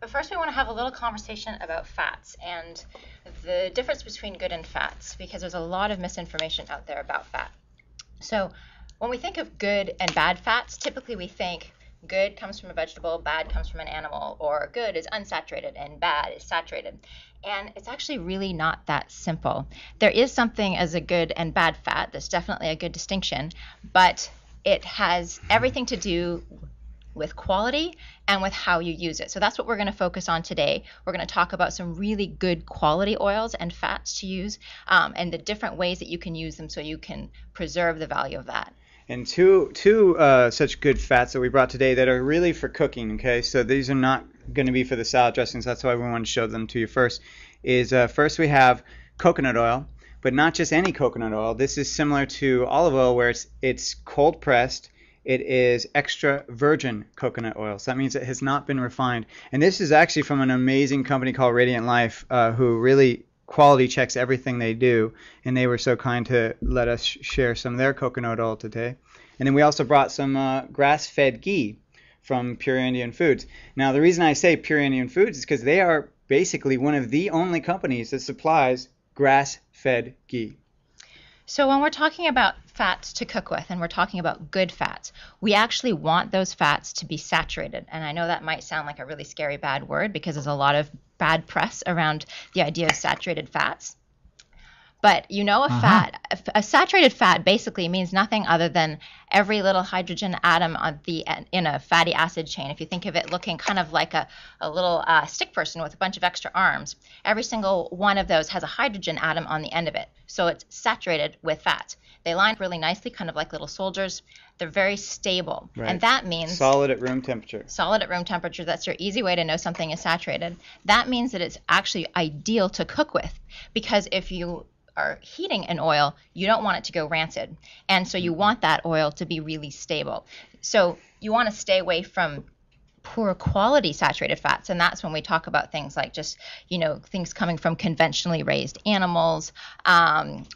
But first we want to have a little conversation about fats and the difference between good and fats, because there's a lot of misinformation out there about fat. So when we think of good and bad fats, typically we think good comes from a vegetable, bad comes from an animal, or good is unsaturated and bad is saturated. And it's actually really not that simple. There is something as a good and bad fat. That's definitely a good distinction, but it has everything to do with quality and with how you use it. So that's what we're going to focus on today. We're going to talk about some really good quality oils and fats to use, and the different ways that you can use them so you can preserve the value of that. And two such good fats that we brought today that are really for cooking, okay? So these are not going to be for the salad dressings. That's why we want to show them to you first. First we have coconut oil, but not just any coconut oil. This is similar to olive oil where it's cold pressed. It is extra virgin coconut oil. So that means it has not been refined. And this is actually from an amazing company called Radiant Life, who really quality checks everything they do, and they were so kind to let us share some of their coconut oil today. And then we also brought some grass-fed ghee from Pure Indian Foods. Now the reason I say Pure Indian Foods is because they are basically one of the only companies that supplies grass-fed ghee. So when we're talking about fats to cook with and we're talking about good fats, we actually want those fats to be saturated. And I know that might sound like a really scary bad word because there's a lot of bad press around the idea of saturated fats. But a saturated fat basically means nothing other than every little hydrogen atom in a fatty acid chain. If you think of it looking kind of like a little stick person with a bunch of extra arms, every single one of those has a hydrogen atom on the end of it. So it's saturated with fat. They line up really nicely, kind of like little soldiers. They're very stable. Right. And that means solid at room temperature. Solid at room temperature. That's your easy way to know something is saturated. That means that it's actually ideal to cook with, because if you are heating an oil, you don't want it to go rancid. And so you want that oil to be really stable. So you want to stay away from poor quality saturated fats, and that's when we talk about things like just, things coming from conventionally raised animals,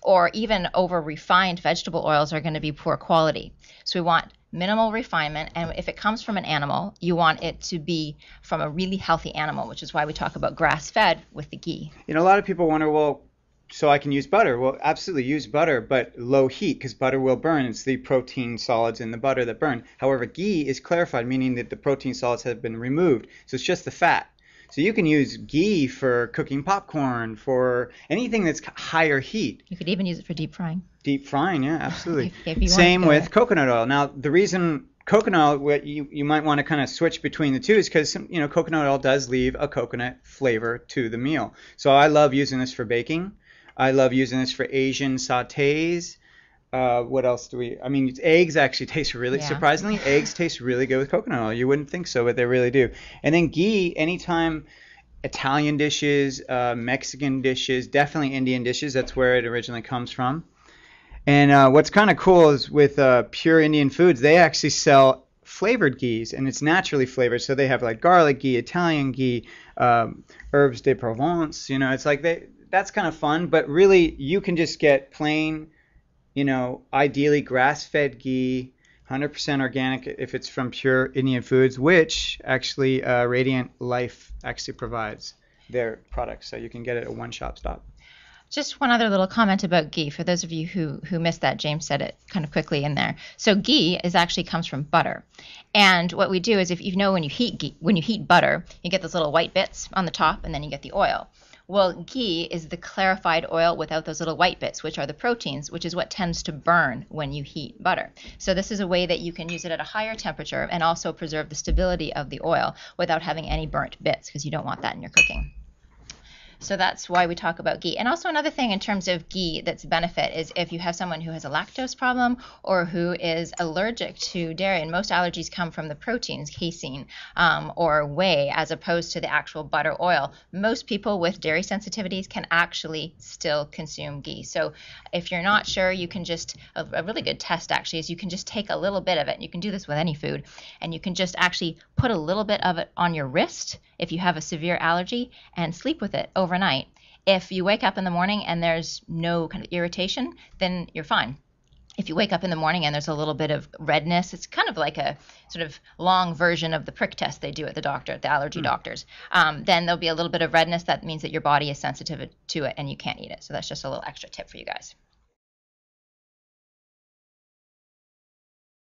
or even over refined vegetable oils are going to be poor quality. So we want minimal refinement, and if it comes from an animal, you want it to be from a really healthy animal, which is why we talk about grass-fed with the ghee. A lot of people wonder, well, so I can use butter. Well, absolutely use butter, but low heat, because butter will burn. It's the protein solids in the butter that burn. However, ghee is clarified, meaning that the protein solids have been removed. So it's just the fat. So you can use ghee for cooking popcorn, for anything that's higher heat. You could even use it for deep frying. Deep frying, yeah, absolutely. if you Same with coconut oil. Now, the reason coconut oil, you might want to kind of switch between the two is because, coconut oil does leave a coconut flavor to the meal. So I love using this for baking. I love using this for Asian sautés. What else do we? Eggs actually taste really, surprisingly, eggs taste really good with coconut oil. You wouldn't think so, but they really do. And then ghee, anytime Italian dishes, Mexican dishes, definitely Indian dishes, that's where it originally comes from. And what's kind of cool is with Pure Indian Foods, they actually sell flavored ghees, and it's naturally flavored. So they have like garlic ghee, Italian ghee, herbs de Provence. It's like that's kind of fun, but really you can just get plain, ideally grass-fed ghee, 100% organic if it's from Pure Indian Foods, which actually Radiant Life actually provides their products. So you can get it at one shop stop. Just one other little comment about ghee. For those of you who missed that, James said it kind of quickly in there. So ghee actually comes from butter. And what we do is, if when you heat butter, you get those little white bits on the top, and then you get the oil. Well, ghee is the clarified oil without those little white bits, which are the proteins, which is what tends to burn when you heat butter. So this is a way that you can use it at a higher temperature and also preserve the stability of the oil without having any burnt bits, because you don't want that in your cooking. So that's why we talk about ghee. And also another thing in terms of ghee that's a benefit is if you have someone who has a lactose problem or who is allergic to dairy, and most allergies come from the proteins, casein or whey, as opposed to the actual butter oil. Most people with dairy sensitivities can actually still consume ghee. So if you're not sure, you can just, a really good test actually is you can just take a little bit of it. You can do this with any food, and you can just actually put a little bit of it on your wrist if you have a severe allergy and sleep with it overnight. If you wake up in the morning and there's no kind of irritation, then you're fine. if you wake up in the morning and there's a little bit of redness, it's kind of like a sort of long version of the prick test they do at the doctor, at the allergy doctors. Then there'll be a little bit of redness. That means that your body is sensitive to it and you can't eat it. So that's just a little extra tip for you guys.